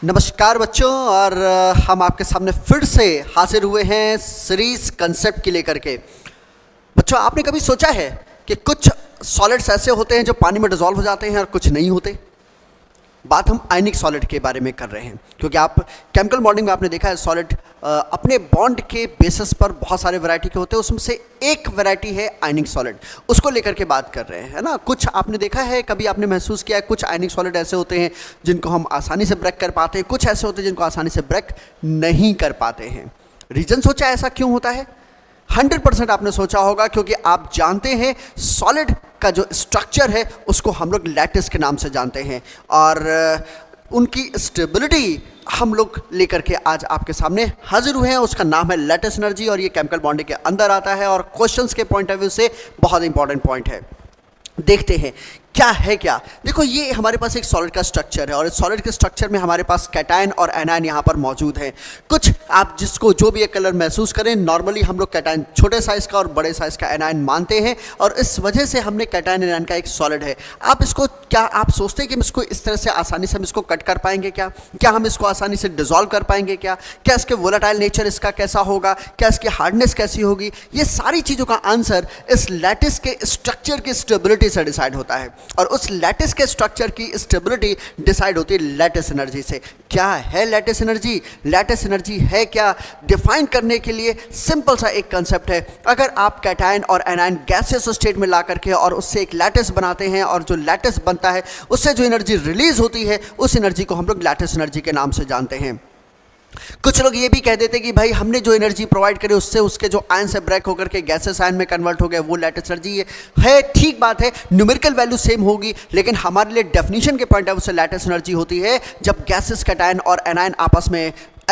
नमस्कार बच्चों, और हम आपके सामने फिर से हाजिर हुए हैं सीरीज कंसेप्ट की लेकर के। बच्चों, आपने कभी सोचा है कि कुछ सॉलिड्स ऐसे होते हैं जो पानी में डिसॉल्व हो जाते हैं और कुछ नहीं होते? बात हम आयनिक सॉलिड के बारे में कर रहे हैं, क्योंकि आप केमिकल बॉन्डिंग में आपने देखा है सॉलिड अपने बॉन्ड के बेसिस पर बहुत सारे वैरायटी के होते हैं। उसमें से एक वैरायटी है आयनिक सॉलिड, उसको लेकर के बात कर रहे हैं, है ना। कुछ आपने देखा है, कभी आपने महसूस किया है, कुछ आयनिक सॉलिड ऐसे होते हैं जिनको हम आसानी से ब्रेक कर पाते हैं, कुछ ऐसे होते हैं जिनको आसानी से ब्रेक नहीं कर पाते हैं। रीज़न सोचा ऐसा क्यों होता है? 100% आपने सोचा होगा, क्योंकि आप जानते हैं सॉलिड का जो स्ट्रक्चर है उसको हम लोग लैटिस के नाम से जानते हैं, और उनकी स्टेबिलिटी हम लोग लेकर के आज आपके सामने हाजिर हुए हैं। उसका नाम है लैटिस एनर्जी, और ये केमिकल बॉन्डिंग के अंदर आता है और क्वेश्चंस के पॉइंट ऑफ व्यू से बहुत इंपॉर्टेंट पॉइंट है। देखते हैं क्या है क्या। देखो, ये हमारे पास एक सॉलिड का स्ट्रक्चर है, और इस सॉलिड के स्ट्रक्चर में हमारे पास कैटायन और एनायन यहाँ पर मौजूद हैं। कुछ आप जिसको जो भी एक कलर महसूस करें, नॉर्मली हम लोग कैटायन छोटे साइज़ का और बड़े साइज़ का एनायन मानते हैं, और इस वजह से हमने कैटायन एनायन का एक सॉलिड है। आप इसको क्या आप सोचते हैं कि हम इसको इस तरह से आसानी से हम इसको कट कर पाएंगे क्या हम इसको आसानी से डिसॉल्व कर पाएंगे क्या इसके वोलेटाइल नेचर इसका कैसा होगा, क्या इसकी हार्डनेस कैसी होगी? ये सारी चीज़ों का आंसर इस लैटिस के स्ट्रक्चर की स्टेबिलिटी से डिसाइड होता है, और उस लैटिस के स्ट्रक्चर की स्टेबिलिटी डिसाइड होती है लैटिस एनर्जी से। क्या है लैटिस एनर्जी? लैटिस एनर्जी है क्या, डिफाइन करने के लिए सिंपल सा एक कंसेप्ट है। अगर आप कैटायन और एनायन गैसियस स्टेट में ला करके और उससे एक लैटिस बनाते हैं, और जो लैटिस बनता है उससे जो एनर्जी रिलीज होती है, उस एनर्जी को हम लोग लैटिस एनर्जी के नाम से जानते हैं। कुछ लोग ये भी कह देते कि भाई हमने जो एनर्जी प्रोवाइड करी उससे उसके जो आयन से ब्रेक होकर के गैसेस आयन में कन्वर्ट हो गए, वो लैटिस एनर्जी है। ठीक बात है, न्यूमेरिकल वैल्यू सेम होगी, लेकिन हमारे लिए डेफिनेशन के पॉइंट ऑफ व्यू से लैटिस एनर्जी होती है जब गैसेस कैटायन और एनायन आपस में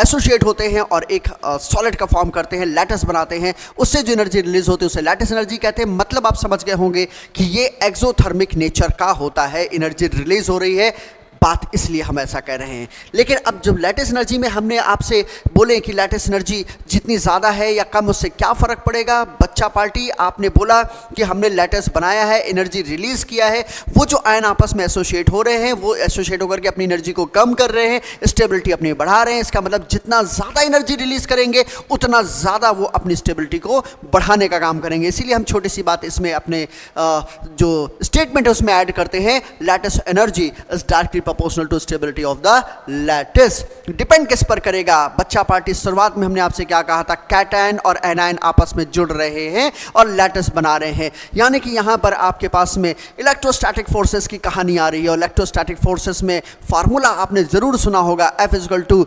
एसोसिएट होते हैं और एक सॉलिड का फॉर्म करते हैं, लैटिस बनाते हैं, उससे जो एनर्जी रिलीज होती है उसे लैटिस एनर्जी कहते हैं। मतलब आप समझ गए होंगे कि ये एक्सोथर्मिक नेचर का होता है, एनर्जी रिलीज हो रही है, बात इसलिए हम ऐसा कह रहे हैं। लेकिन अब जब लैटिस एनर्जी में हमने आपसे बोले कि लैटिस एनर्जी जितनी ज़्यादा है या कम, उससे क्या फ़र्क पड़ेगा? बच्चा पार्टी, आपने बोला कि हमने लैटिस बनाया है, एनर्जी रिलीज़ किया है, वो जो आयन आपस में एसोसिएट हो रहे हैं वो एसोसिएट होकर के अपनी एनर्जी को कम कर रहे हैं, स्टेबिलिटी अपनी बढ़ा रहे हैं। इसका मतलब जितना ज़्यादा एनर्जी रिलीज़ करेंगे उतना ज़्यादा वो अपनी स्टेबिलिटी को बढ़ाने का काम करेंगे। इसीलिए हम छोटी सी बात इसमें अपने जो स्टेटमेंट है उसमें ऐड करते हैं, lattice energy is directly proportional to stability of the lattice. Depend किस पर करेगा? बच्चा पार्टी, शुरुआत में हमने आपसे क्या कहा था? कैटायन और एनायन आपस में जुड़ रहे हैं और लैटिस बना रहे हैं, यानी कि यहां पर आपके पास में इलेक्ट्रोस्टैटिक फोर्सेस की कहानी आ रही है। और इलेक्ट्रोस्टैटिक फोर्सेस में फार्मूला आपने जरूर सुना होगा, F is equal to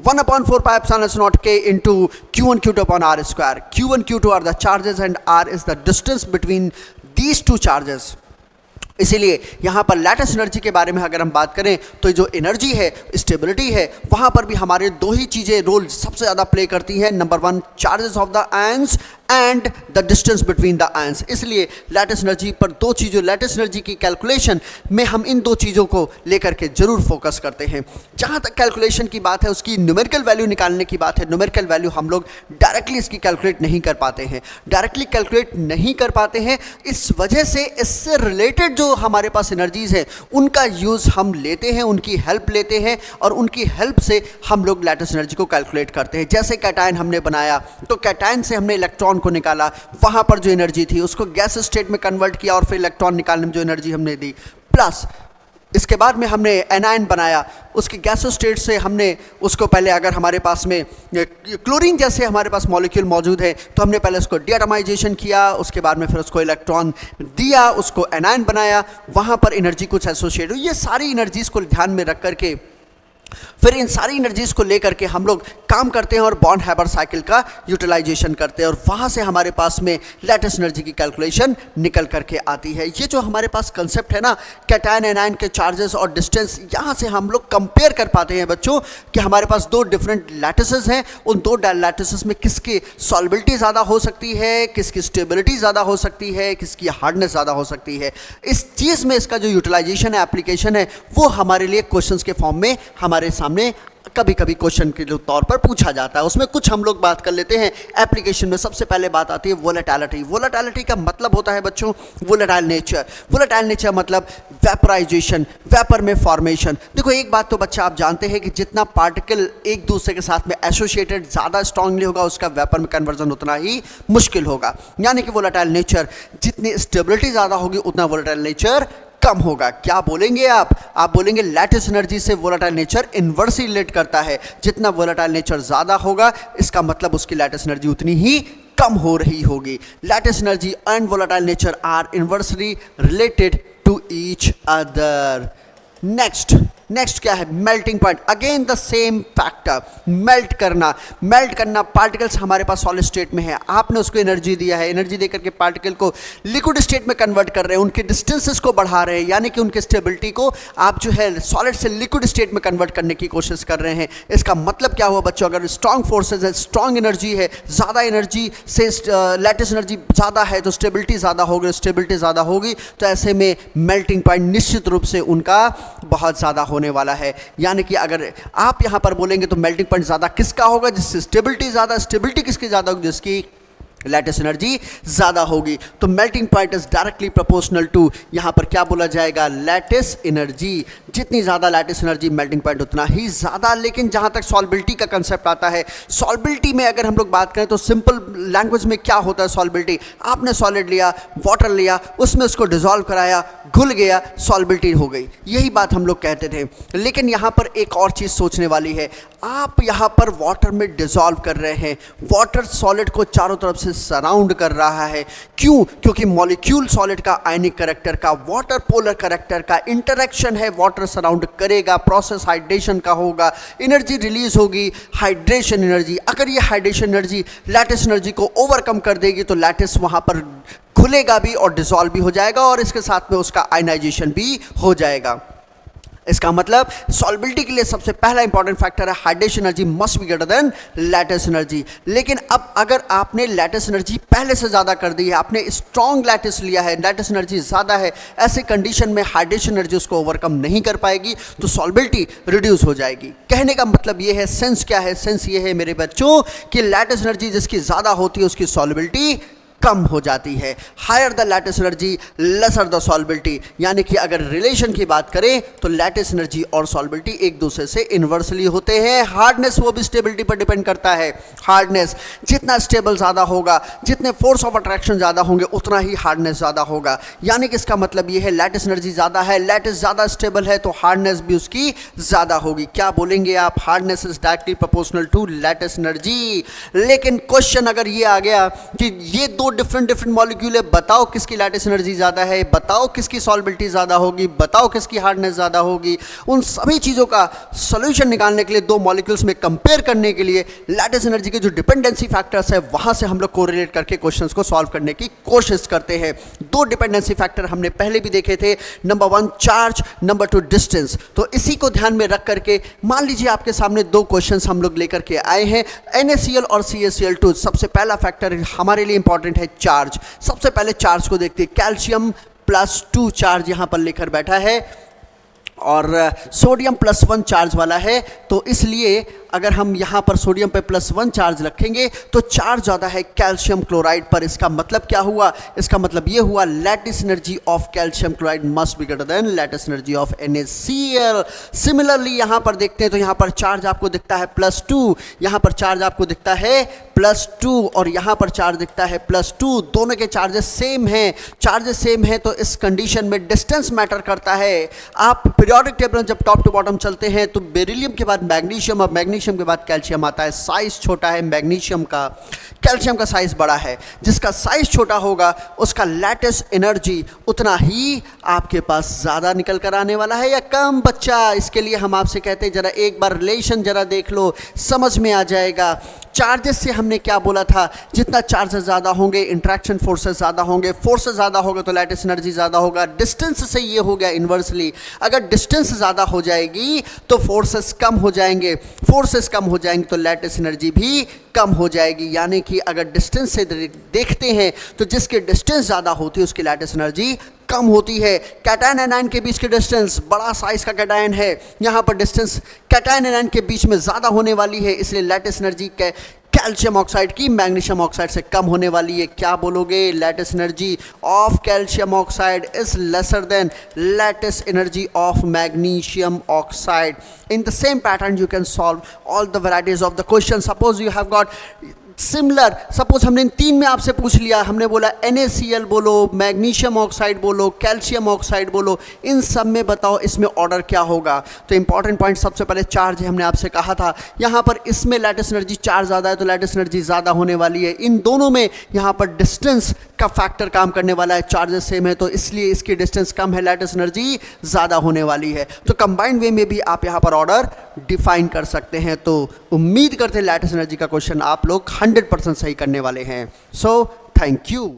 1/4 pi epsilon naught k into Q1 Q2 upon R square. Q1 Q2 are the charges and R is the distance between these two charges. इसीलिए यहाँ पर lattice energy के बारे में अगर हम बात करें तो जो एनर्जी है, स्टेबिलिटी है, वहाँ पर भी हमारे दो ही चीज़ें रोल सबसे ज़्यादा प्ले करती हैं। Number 1, charges of the ions and the distance between the ions. इसलिए लैटिस एनर्जी पर दो चीज़ों, लैटिस एनर्जी की कैलकुलेशन में हम इन दो चीज़ों को लेकर के जरूर फोकस करते हैं। जहाँ तक कैलकुलेशन की बात है, उसकी न्यूमेरिकल वैल्यू निकालने की बात है, न्यूमेरिकल वैल्यू हम लोग डायरेक्टली इसकी कैलकुलेट नहीं कर पाते हैं, इस वजह से इससे रिलेटेड जो हमारे पास एनर्जीज़ हैं उनका यूज़ हम लेते हैं, उनकी हेल्प लेते हैं, और उनकी हेल्प से हम लोग लैटिस एनर्जी को कैलकुलेट करते हैं। जैसे कैटायन हमने बनाया तो कैटायन से हमने इलेक्ट्रॉन को निकाला, वहाँ पर जो एनर्जी थी उसको गैस स्टेट में कन्वर्ट किया, और फिर इलेक्ट्रॉन निकालने में जो एनर्जी हमने दी, प्लस इसके बाद में हमने एनायन बनाया, उसकी गैस स्टेट से हमने उसको पहले, अगर हमारे पास में क्लोरीन जैसे हमारे पास मॉलिक्यूल मौजूद है तो हमने पहले उसको डीएटमाइजेशन किया, उसके बाद में फिर उसको इलेक्ट्रॉन दिया, उसको एनायन बनाया, वहाँ पर एनर्जी कुछ एसोसिएट हुई। ये सारी एनर्जीज़ को ध्यान में रख करके फिर इन सारी एनर्जीज़ को लेकर के हम लोग काम करते हैं और बॉन्ड हैबर साइकिल का यूटिलाइजेशन करते हैं, और वहाँ से हमारे पास में लैटिस एनर्जी की कैलकुलेशन निकल करके आती है। ये जो हमारे पास कंसेप्ट है ना, कैटायन एनायन के चार्जेस और डिस्टेंस, यहाँ से हम लोग कंपेयर कर पाते हैं बच्चों कि हमारे पास दो डिफरेंट लैटिसेस हैं, उन दो लैटिसेस में किसकी सॉल्बिलिटी ज़्यादा हो सकती है, किसकी स्टेबिलिटी ज़्यादा हो सकती है, किसकी हार्डनेस ज़्यादा हो सकती है। इस चीज़ में इसका जो यूटिलाइजेशन है, एप्लीकेशन है, वो हमारे लिए क्वेश्चंस के फॉर्म में हमारे सामने कभी कभी क्वेश्चन के तौर पर पूछा जाता है, उसमें कुछ हम लोग बात कर लेते हैं। एप्लीकेशन में सबसे पहले बात आती है वोलेटिलिटी। वोलेटिलिटी का मतलब होता है बच्चों वोलेटाइल नेचर। वोलेटाइल नेचर मतलब वेपराइजेशन, वेपर में फॉर्मेशन। देखो एक बात तो बच्चा आप जानते हैं कि जितना पार्टिकल एक दूसरे के साथ में एसोसिएटेड ज़्यादा स्ट्रांगली होगा उसका वेपर में कन्वर्जन उतना ही मुश्किल होगा। यानी कि वोलेटाइल नेचर जितनी स्टेबिलिटी ज़्यादा होगी उतना वोलेटाइल नेचर कम होगा। क्या बोलेंगे आप बोलेंगे लैटिस एनर्जी से वोलेटाइल नेचर इन्वर्सली रिलेट करता है। जितना वोलेटाइल नेचर ज़्यादा होगा इसका मतलब उसकी लैटिस एनर्जी उतनी ही कम हो रही होगी। Lattice energy and volatile nature are inversely related to each other. Next क्या है? Melting point. Again the same factor, melt करना। पार्टिकल्स हमारे पास सॉलिड स्टेट में है, आपने उसको एनर्जी दिया है, एनर्जी देकर के पार्टिकल को लिक्विड स्टेट में कन्वर्ट कर रहे हैं, उनके डिस्टेंसेस को बढ़ा रहे हैं, यानी कि उनके स्टेबिलिटी को आप जो है सॉलिड से लिक्विड स्टेट में कन्वर्ट करने की कोशिश कर रहे हैं। इसका मतलब क्या हुआ बच्चों? अगर स्ट्रॉन्ग फोर्सेज है, स्ट्रॉन्ग एनर्जी है, ज़्यादा एनर्जी से लैटिस एनर्जी ज़्यादा है तो स्टेबिलिटी ज़्यादा होगी, तो ऐसे में मेल्टिंग पॉइंट निश्चित रूप से उनका बहुत ज़्यादा होने वाला है। यानी कि अगर आप यहां पर बोलेंगे तो मेल्टिंग पॉइंट ज्यादा किसका होगा? जिससे स्टेबिलिटी किसकी ज्यादा होगी? जिसकी लैटिस एनर्जी ज़्यादा होगी। तो melting point is directly proportional to, यहाँ पर क्या बोला जाएगा? Lattice energy. जितनी ज़्यादा लैटिस एनर्जी मेल्टिंग पॉइंट उतना ही ज़्यादा। लेकिन जहाँ तक सॉल्बिलिटी का कंसेप्ट आता है, सॉल्बिलिटी में अगर हम लोग बात करें तो सिंपल लैंग्वेज में क्या होता है सॉल्बिलिटी? आपने सॉलिड लिया, वाटर लिया, उसमें उसको डिजॉल्व कराया, घुल गया, सॉल्बिलिटी हो गई। यही बात हम लोग कहते थे। लेकिन यहाँ पर एक और चीज़ सोचने वाली है। आप यहाँ पर वाटर में डिजॉल्व कर रहे हैं, वाटर सॉलिड को चारों तरफ से सराउंड कर रहा है। क्यों? क्योंकि मॉलिक्यूल सॉलिड का आयनिक करेक्टर का, वाटर पोलर करेक्टर का इंटरेक्शन है, वाटर सराउंड करेगा, प्रोसेस हाइड्रेशन का होगा, एनर्जी रिलीज होगी, हाइड्रेशन एनर्जी। अगर ये हाइड्रेशन एनर्जी लैटिस एनर्जी को ओवरकम कर देगी तो लैटिस वहाँ पर खुलेगा भी और डिसॉल्व भी हो जाएगा और इसके साथ में उसका आयनाइजेशन भी हो जाएगा। इसका मतलब सॉल्बिलिटी के लिए सबसे पहला इंपॉर्टेंट फैक्टर है hydration energy must be greater than lattice energy. लेकिन अब अगर आपने लैटिस एनर्जी पहले से ज़्यादा कर दी है, आपने स्ट्रॉन्ग लैटिस लिया है, लैटिस एनर्जी ज़्यादा है, ऐसे कंडीशन में हाइड्रेशन एनर्जी उसको ओवरकम नहीं कर पाएगी तो सॉल्बिलिटी रिड्यूस हो जाएगी। कहने का मतलब ये है, सेंस क्या है? सेंस ये है मेरे बच्चों कि लैटिस एनर्जी जिसकी ज़्यादा होती है उसकी सॉल्बिलिटी कम हो जाती है। Higher the lattice energy lesser the solubility. यानी कि अगर रिलेशन की बात करें तो लैटिस एनर्जी और सॉल्बिलिटी एक दूसरे से इन्वर्सली होते हैं। हार्डनेस वो भी स्टेबिलिटी पर डिपेंड करता है। हार्डनेस जितना स्टेबल ज़्यादा होगा, जितने फोर्स ऑफ अट्रैक्शन ज़्यादा होंगे उतना ही हार्डनेस ज़्यादा होगा। यानी कि इसका मतलब ये है लैटिस एनर्जी ज़्यादा है, लैटिस ज़्यादा स्टेबल है तो हार्डनेस भी उसकी ज़्यादा होगी। क्या बोलेंगे आप? Hardness is directly proportional to lattice energy. लेकिन क्वेश्चन अगर ये आ गया कि ये दो डिफरेंट मॉलिक्यूल है, बताओ किसकी लैटिस एनर्जी ज़्यादा है, बताओ किसकी सॉल्बिलिटी ज़्यादा होगी, बताओ किसकी हार्डनेस ज़्यादा होगी। उन सभी चीज़ों का सॉल्यूशन निकालने के लिए, दो मॉलिक्यूल्स में कंपेयर करने के लिए लैटिस एनर्जी के जो डिपेंडेंसी फैक्टर्स है वहाँ से हम लोग कोरिलेट करके क्वेश्चंस को सॉल्व करने की कोशिश करते हैं। दो डिपेंडेंसी फैक्टर हमने पहले भी देखे थे, नंबर 1 चार्ज, नंबर 2 डिस्टेंस। तो इसी को ध्यान में रख करके मान लीजिए आपके सामने दो क्वेश्चंस हम लोग लेकर के आए हैं, NaCl और CaCl2। सबसे पहला फैक्टर हमारे लिए इंपॉर्टेंट है चार्ज। सबसे पहले चार्ज को देखते हैं। कैल्शियम +2 चार्ज यहां पर लेकर बैठा है और सोडियम +1 चार्ज वाला है। तो इसलिए अगर हम यहाँ पर सोडियम पे +1 चार्ज रखेंगे तो चार्ज ज़्यादा है कैल्शियम क्लोराइड पर। इसका मतलब क्या हुआ? इसका मतलब ये हुआ lattice energy of calcium chloride must be greater than lattice energy of NaCl। Similarly यहाँ पर देखते हैं तो यहाँ पर चार्ज आपको दिखता है +2, यहाँ पर चार्ज आपको दिखता है +2 और यहाँ पर चार्ज दिखता है +2। दोनों के चार्जेस सेम हैं तो इस कंडीशन में डिस्टेंस मैटर करता है। आप पीरियोडिक टेबल में जब टॉप टू बॉटम चलते हैं तो बेरिलियम के बाद मैग्नीशियम और मैग्नीशियम के बाद कैल्शियम आता है। साइज छोटा है मैग्नीशियम का, कैल्शियम का साइज बड़ा है। जिसका साइज छोटा होगा उसका लैटिस एनर्जी उतना ही आपके पास ज़्यादा निकल कर आने वाला है या कम। बच्चा, इसके लिए हम आपसे कहते हैं जरा एक बार रिलेशन जरा देख लो, समझ में आ जाएगा। चार्जेस से हमने क्या बोला था? जितना चार्जेस ज़्यादा होंगे इंट्रैक्शन फोर्सेस ज़्यादा होंगे, फोर्सेस ज़्यादा होगा तो लैटिस एनर्जी ज़्यादा होगा। डिस्टेंस से ये हो गया इन्वर्सली। अगर डिस्टेंस ज़्यादा हो जाएगी तो फोर्सेस कम हो जाएंगे, फोर्सेस कम हो जाएंगे तो लैटिस एनर्जी भी कम हो जाएगी। यानी कि अगर डिस्टेंस से देखते हैं तो जिसकी डिस्टेंस ज़्यादा होती है उसकी लैटिस एनर्जी कम होती है। कैटायन एनायन के बीच की डिस्टेंस, बड़ा साइज का कैटायन है, यहाँ पर डिस्टेंस कैटायन एनायन के बीच में ज़्यादा होने वाली है, इसलिए लैटिस एनर्जी कैल्शियम ऑक्साइड की मैग्नीशियम ऑक्साइड से कम होने वाली है। क्या बोलोगे? Lattice energy of calcium oxide is lesser than lattice energy of magnesium oxide. In the same pattern you can solve all the varieties of the question. Suppose you have got similar, suppose हमने इन तीन में आपसे पूछ लिया, हमने बोला NaCl बोलो, magnesium oxide बोलो, कैल्शियम ऑक्साइड बोलो, इन सब में बताओ इसमें ऑर्डर क्या होगा। तो इंपॉर्टेंट पॉइंट सबसे पहले चार्ज है, हमने आपसे कहा था यहाँ पर इसमें लैटिस एनर्जी चार्ज ज़्यादा है तो लैटिस एनर्जी ज़्यादा होने वाली है। इन दोनों में यहाँ पर डिस्टेंस का फैक्टर काम करने वाला है, चार्जेस सेम है तो इसलिए इसकी डिस्टेंस कम है, लैटिस एनर्जी ज़्यादा होने वाली है। तो कंबाइंड वे में भी आप यहाँ पर ऑर्डर डिफाइन कर सकते हैं। तो उम्मीद करते हैं लैटिस एनर्जी का क्वेश्चन आप लोग 100% सही करने वाले हैं। So thank you.